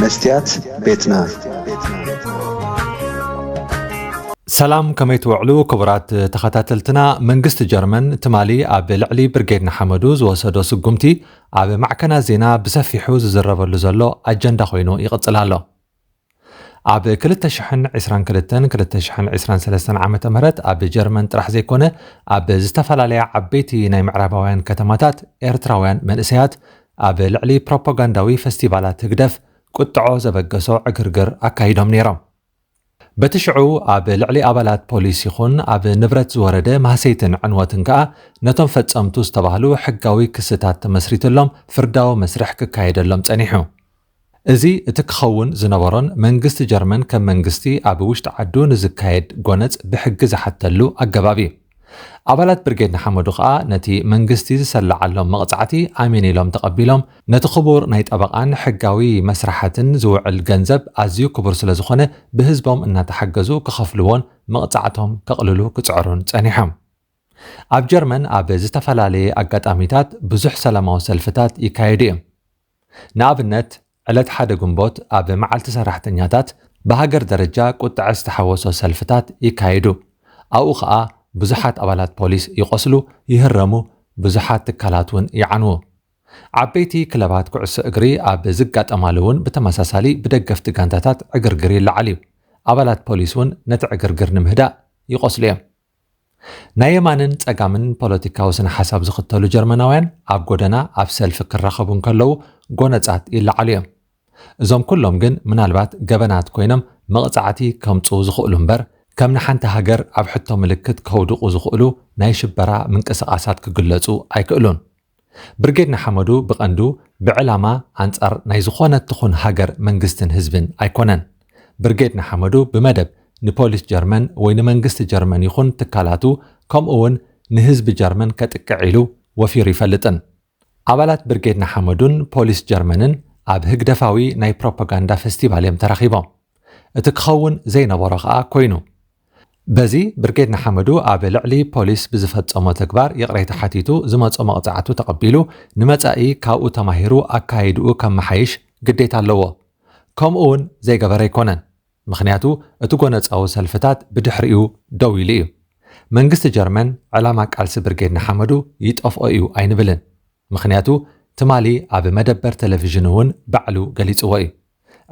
مستيات بيتنا سلام كما يتوعلو كبرات تخاتلتنا منغست جرمن تمالي اب لعلي برغيدنا حمدو زوسدو سقمتي اب معكنا زينا بسفيحو زربلو زلو اجندا خوينو يقصلالو اب 2022 عامه مهرت اب جرمن طرح زيكونه اب زتفلاليا عبيتي ناي معرباوያን ከተማታት ኤርትራውያን መንእሰያት اب لعلي بروباغانداوي فستيفالات هقدف قطعو زبقسو عقرقر اكايدوم نيرام بتشعو اب لعلي ابالات بوليس يخون اب نبرت زورده ماسيتن عنوتن كا نتم فصمتو استباهلو حقاوي كستات تمسريتلهم فرداو مسرح كايدلهم صنيحو ازي اتكخون زنبرن منغست جرمن كم منغستي اب وشت عدو نزكايد غونص بحق زحتلو اغبابي ابالات برغيدنا حمدو خا نتي منغستي زسلعلهم مقصعتي امينيلهم تقبيلهم نتي خبور ناي طبقان حقاوي مسرحاتن زوعل ገንዘብ ازيو كبر ስለዝኾነ بهزبهم ان تحجزو كخفلون مقصعتهم كقللو كصعرون صنيحهم اب جرمن اب زتفلالي اغاطاميتات بزح سلاماو سلفتات يكايدي نابنت علت حدا جنبوت اب معلت سراحتنياتات بهاجر درجه قطع استحوسو سلفتات يكايدو او خا بزحات ابالات بوليس يقصلو يهرمو بزحات تكالاتون يعنو عبيتي كلبات كعس اغري اب زقات امالون بتمساسالي بدقفت غانتاتات اغرغري لعلي ابالات بوليسون نت اغرغر نمهدا يقصليم نايمانن صقامن بوليتيكاو سن حساب زختلو جرمناوያን اب غودنا اب سلف كرخبون كلو غونصات يلعليم ازوم كلهم ግን ምናልባት ገበናት ኮይኖም መቅጻዕቲ ከምጹ ዝኽእሉ እምበር ከም ንሓንቲ ሃገር ኣብ ሕቶ ምልክት ከውድቁ ዝኽእሉ ናይ ሽበራ ምንቅስቃሳት ክግለጹ ኣይክእሉን ብርጌድና ሓመዱ ብቐንዱ ብዕላማ አንጻር ናይ ዝኾነት ትኹን ሃገር መንግስትን ህዝብን ኣይኮነን ብርጌድና ሓመዱ ብመደብ ንፖሊስ ጀርመን ወይ ንመንግስቲ ጀርመን ይኹን ትካላቱ ከምኡውን ንህዝቢ ጀርመን ከጥቅዕ ኢሉ ወፊሩ ይፈልጥን ኣባላት ብርጌድና ሓመዱን ፖሊስ ጀርመንን ኣብ ህግደፋዊ ናይ ፕሮፓጋንዳ ፌስቲቫል እዮም ተራኺቦም እቲ ክኸውን ዘይነበሮ ከዓ ኮይኑ በዚ ብርጌድና ሓመዱ ኣብ ልዕሊ ፖሊስ ብዝፈጸሞ ተግባር የቕረይተ ሓቲቱ ዝመጾ መቕጻዕቱ ተቐቢሉ ንመጻኢ ካብኡ ተማሂሩ ኣካይድኡ ከመሓይሽ ግዴታ ኣለዎ ከምኡውን ዘይገበረ ኣይኮነን ምኽንያቱ እቲ ጎነፃዊ ሰልፍታት ብድሕሪኡ ደው ኢሉ እዩ መንግስቲ ጀርመን ዕላማ ቃልሲ ብርጌድና ሓመዱ ይጠፍኦ እዩ ኣይንብልን ምኽንያቱ ትማሊ ኣብ መደበር ቴሌቪዥን እውን ባዕሉ ገሊጽዎ እዩ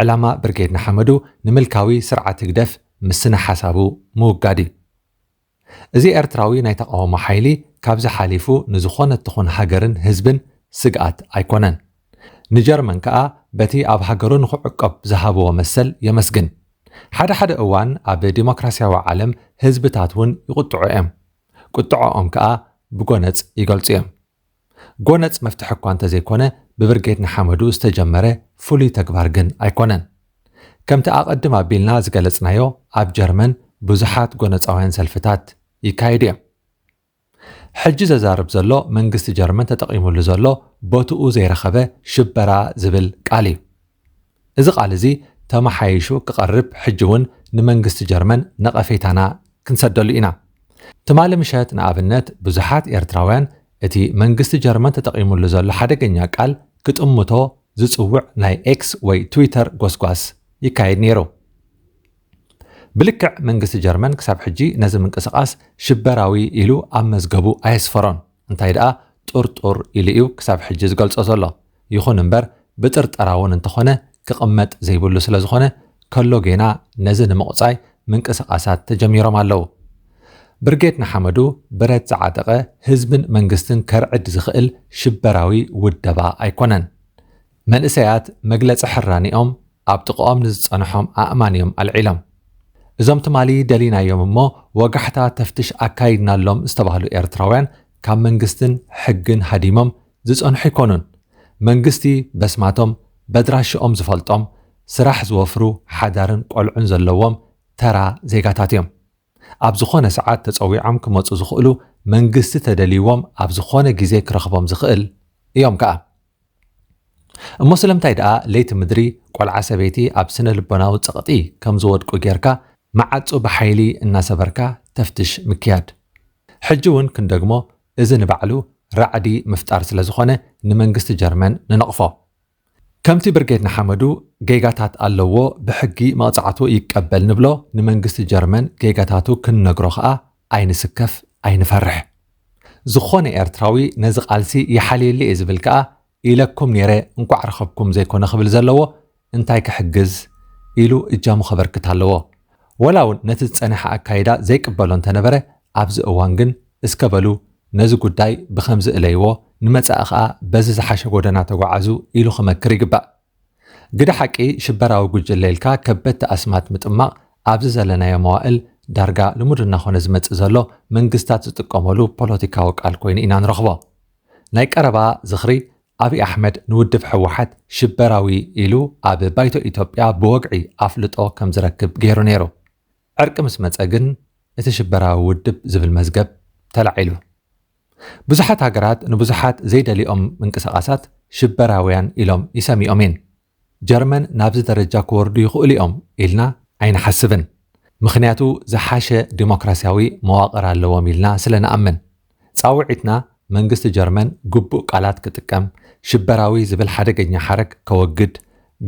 ዕላማ ብርጌድና ሓመዱ ንምልካዊ ስርዓት ህግደፍ مسنا حسابو موغادي ازي ارتراوي ناي تقاومو حيلي كابز حاليفو نزخونة تخون هاجرن هزبن سقات ايكونن نجرمن كا بتي اب هاجرون عقب زهابو ومسل يمسجن حدا اوان اب ديمقراسيا وعالم هزبتاتون يقطعو قطعو كا بغونص يغلصيم غونص مفتح كوانتا زيكونه ببرغيدنا حمدو استجمره فولي تكبار جن ايكونن كم تأقدم أبيلنا زغلصنايو أب جرمن بزحات غونصاوያን سلفتات يكايديم حجز زارب زلو منغست جرمن تتقيمولو زلو بوتو زيرخبه شبرا زبل قالي إذا قال زي تمحايشو كقرب حجون نمنغست جرمن نقفيتانا كنسدلو إنا تمال مشات نابنت بزحات إرتراوያን اتي منغست جرمن تتقيمولو زلو حدقنيا قال كتأمتو زصوع ناي اكس وي تويتر غوسغواس يكايد نيرو بلكع منغست جرمن كساب حجي نزم منقسقاس شبراوي إلو أمزغبو أيسفرون انتاي دقا طرطر إليو كساب حجي زغلص أزالله يخون انبر بطرطراون انتخونه كقمت زيبولو سلازخونه كلو جينا نزن مقصاي منقسقاسات تجميرهم اللو برغيدنا حمدو برات زعادقه هزبن منغستن كرعد زخئل شبراوي ودبا أيكونن من إسيات مجلس حرانيهم أبتقوم نزصنحهم أأمانيهم العلم إذا تمالي دلينا يوم ما وقحتا تفتش أكايدنا لهم استبهلو إرتراوያን كم منغستن حقن هديمم زصنح يكونون منغستي بسماتهم بدراشኦም زفلطهم سراح زوفرو حدارن قلعن زلوهم ترى زيغاتاتيهم ኣብ ዝኾነ ሰዓት ተጸዊዖም ክመጹ ዝኽእሉ መንግስቲ ተደልይዎም ኣብ ዝኾነ ግዜ ክረኽቦም ዝኽእል እዮም ከዓ እሞ ስለምታይ ደኣ ለይቲ ምድሪ ቆልዓ ሰበይቲ ኣብ ስነ ልቦናዊ ፀቕጢ ከም ዝወድቁ ጌርካ ማዓጹ ብሓይሊ እናሰበርካ ተፍትሽ ምክያድ ሕጂ እውን ክንደግሞ እዚ ንባዕሉ ራዕዲ ምፍጣር ስለ ዝኾነ ንመንግስቲ ጀርመን ንነቕፎ ከምቲ ብርጌድና ሓመዱ ጌጋታት ኣለዎ ብሕጊ መቕጻዕቱ ይቀበል ንብሎ ንመንግስቲ ጀርመን ጌጋታቱ ክንነግሮ ከዓ ኣይንስከፍ ኣይንፈርሕ ዝኾነ ኤርትራዊ ነዚ ቃልሲ ይሓልየሊ እየ ዝብል ከዓ ኢለኩም ነይረ እንኳዕ ረኸብኩም ዘይኮነ ክብል ዘለዎ እንታይ ክሕግዝ ኢሉ እጃሙ ኸበርክት ኣለዎ ወላ እውን ነቲ ዝጸንሐ ኣካይዳ ዘይቅበሎ እንተነበረ ኣብዚ እዋን ግን እስከበሉ ነዚ ጉዳይ ብኸምዚ እለይዎ ንመጻኢ ከዓ በዚ ዝሓሸ ጎደና ተጓዓዙ ኢሉ ክመክር ይግባእ ግደ ሓቂ ሽበራዊ ጉጅለ ኢልካ ከበድቲ ኣስማት ምጥማቕ ኣብዚ ዘለናዮ መዋእል ዳርጋ ልሙድ እናኾነ ዝመጽእ ዘሎ መንግስታት ዝጥቀመሉ ፖለቲካዊ ቃል ኮይኑ ኢና ንረኽቦ ናይ ቀረባ ዝኽሪ ኣብይ ኣሕመድ ንውድብ ሕወሓት ሽበራዊ ኢሉ ኣብ ባይቶ ኢትዮጵያ ብወግዒ ኣፍልጦ ከም ዝረክብ ገይሩ ነይሩ ዕርቂ ምስ መጸ ግን እቲ ሽበራዊ ውድብ ዝብል መዝገብ ተላዒሉ ብዙሓት ሃገራት ንብዙሓት ዘይደሊኦም ምንቅስቓሳት ሽበራውያን ኢሎም ይሰሚዖም እየን ጀርመን ናብዚ ደረጃ ክወርዱ ይኽእሉ እዮም ኢልና ኣይንሓስብን ምኽንያቱ ዝሓሸ ዲሞክራስያዊ መዋቕር ኣለዎም ኢልና ስለ ንኣምን ጻውዒትና መንግስቲ ጀርመን ግቡእ ቃላት ክጥቀም ሽበራዊ ዝብል ሓደገኛ ሓረግ ከወግድ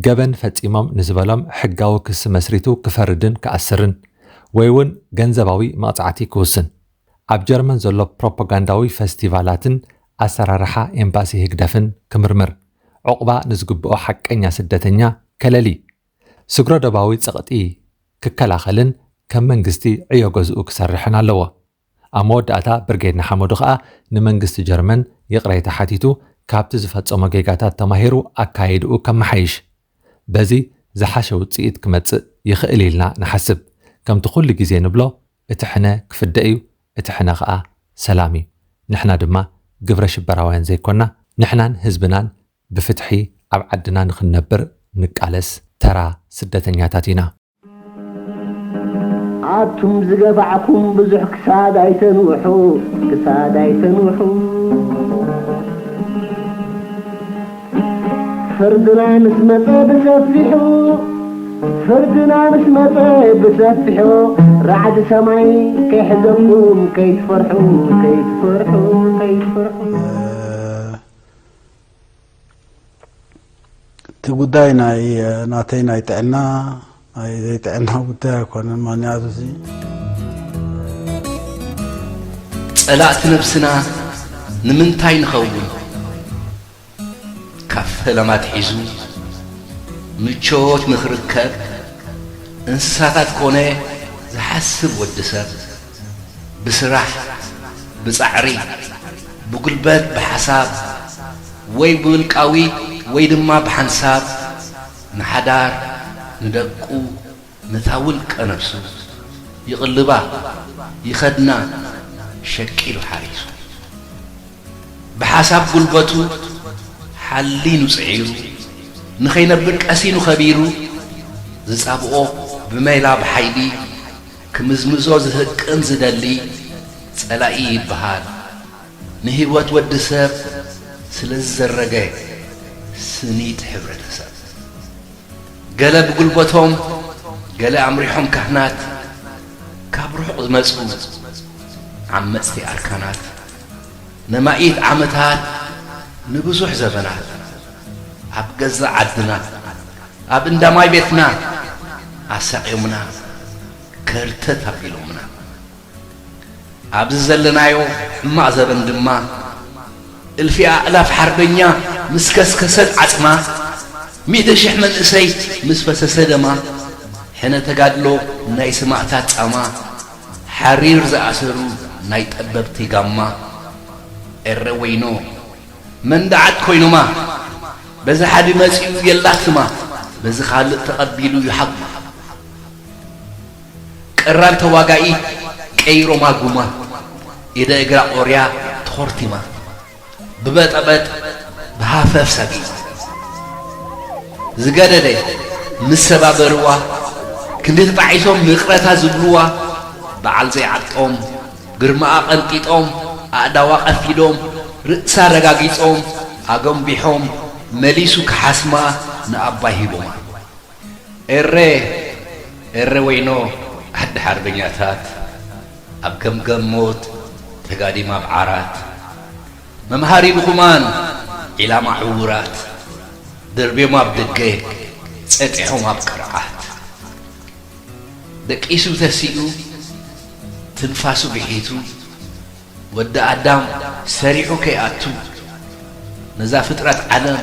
ገበን ፈጺሞም ንዝበሎም ሕጋዊ ክሲ መስሪቱ ክፈርድን ክኣስርን ወይ እውን ገንዘባዊ መቕጻዕቲ ክውስን ኣብ ጀርመን ዘሎ ፕሮፓጋንዳዊ ፌስቲቫላትን ኣሰራርሓ ኤምባሲ ህግደፍን ክምርምር ዕቑባ ንዝግብኦ ሓቀኛ ስደተኛ ከለሊ ስግሮ ደባዊ ፀቕጢ ክከላኸልን ከም መንግስቲ ዕዮ ገዝኡ ክሰርሕን ኣለዎ ኣብ መወዳእታ ብርጌድና ሓመዱ ከዓ ንመንግስቲ ጀርመን ይቕረይታ ሓቲቱ ካብቲ ዝፈጸሞ ጌጋታት ተማሂሩ ኣካይድኡ ከመሓይሽ በዚ ዝሓሸ ውፅኢት ክመጽእ ይኽእል ኢልና ንሓስብ ከምቲ ኩሉ ግዜ ንብሎ እቲ ሕነ ክፍደእ እዩ እቲ ሕነ ከዓ ሰላም እዩ ንሕና ድማ ግብረ ሽበራውያን ዘይኮና ንሕናን ህዝብናን ብፍትሒ ኣብ ዓድና ንኽንነብር ንቃለስ ተራ ስደተኛታት ኢና ኣቱም ዝገባዕኩም ብዙሕ ክሳድ ኣይተንውሑ ፍርድና ምስ መጸ ብሰፊሑ ራዕዲ ሰማይ ከይሕዘኩም ከይትፈርሑ እቲ ጉዳይ ናተይ ናይ ጥዕና ናይ ዘይጥዕና ጉዳይ ኣይኮነን ምክንያቱ ጸላእቲ ነብስና ንምንታይ ንኸውን ካብ ፈለማት ሒዙ ምቾት ንኽርከብ እንስሳታት ኮነ ዝሓስብ ወዲ ሰብ ብስራሕ ብጻዕሪ ብጉልበት ብሓሳብ ወይ ብውልቃዊ ወይ ድማ ብሓንሳብ ንሓዳር ንደቁ ነታ ውልቀ ነፍሱ ይቕልባ ይኸድና ሸቂሉ ሓሪሱ ብሓሳብ ጉልበቱ ሓሊኑ ጽዒሩ ንኸይነብር ቀሲኑ ኸቢሩ ዝጻብኦ ብሜላ ብሓይሊ ክምዝምዞ ዝህቅን ዝደሊ ጸላኢ ይበሃል ንህይወት ወዲ ሰብ ስለ ዝዘረገ ስኒት ሕብረተሰብ ገለ ብጉልበቶም ገለ ኣምሪሖም ካህናት ካብ ርሑቕ ዝመጹ ዓመፅቲ ኣርካናት ንማኢት ዓመታት ንብዙሕ ዘበናት ኣብ ገዛ ዓድና ኣብ እንዳማይ ቤትና ኣሳቂዮምና ከርተት ኣቢሎምና ኣብዚ ዘለናዮ ሕማቕ ዘበን ድማ እልፊ ኣእላፍ ሓርበኛ ምስ ከስከሰት ዓጽማ 100,000 መንእሰይ ምስ ፈሰሰ ደማ ሕነ ተጋድሎ ናይ ስማዕታት ጻማ ሓሪር ዝኣሰሩ ናይ ጠበብቲ ጋማ ኤረ ወይኖ መንዳዓት ኮይኑማ በዚ ሓደ መጺኡ የላትማ በዚ ካልእ ተቐቢሉ ይሓጉማ ቀራን ተዋጋኢ ቀይሮማ ጉማ ኢደ እግራ ቆርያ ተኾርቲማ ብበጠበጥ ብሃፈፍ ሰጊማ ዝገደደ ምስ ሰባበርዋ ክንዲ ተጣዒሶም ምቕረታ ዝብልዋ በዓል ዘይዓጦም ግርማኣ ቐንጢጦም ኣእዳዋ ቐፊዶም ርእሳ ረጋጊጾም ኣገንቢሖም መሊሱ ክሓስማ ንኣባይ ሂቦማ ኤረ ወይኖ ዓዲ ሓርበኛታት ኣብ ገምገም ሞት ተጋዲማ ብዓራት መምሃሪ ብኹማን ዒላማ ዕውራት دربي ما بدقي ጸጥዖም ኣብ ቅርዓት ደቂሱ ተሲኡ ትንፋሱ ብሒቱ ወዲ ኣዳም ሰሪዑ ከይኣቱ ነዛ ፍጥረት ዓለም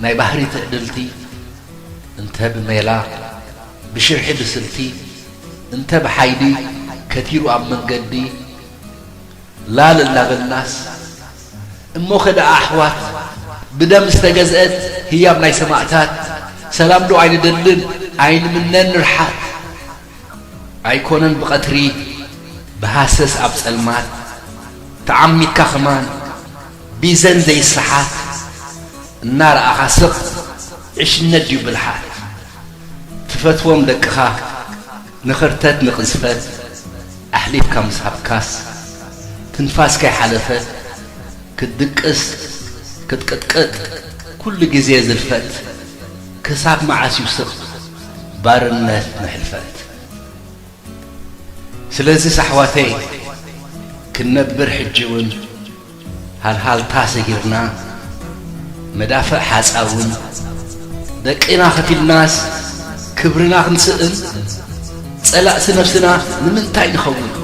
ናይ ባህሪ ትዕድልቲ እንተ ብሜላ ብሽርሒ ብስልቲ እንተ ብሓይሊ ከቲሩ ኣብ መንገዲ ላል እናበልናስ እሞ ኸዳ ኣሕዋት بدم استجزأت هي من سماعتات سلام دو عين دلن عين منن رحات عيكونن بقطري بهاسس أب سلمات تعمي كخمان بيزن زي الصحات النار أخاسق عش ندي بالحات تفتوم دكخا نخرتت نقزفت أحليب كم صحاب كاس تنفاس كي حلفت كدكس كتكتكت كل جزية زلفت كساب معاس يوسف بارنات محلفت سلازي صحواتي كنبر حجون هال تاسجرنا مدافع حاساون دقينا ختي الناس كبرنا خنسئن صلاء نفسنا نمنتاي نخون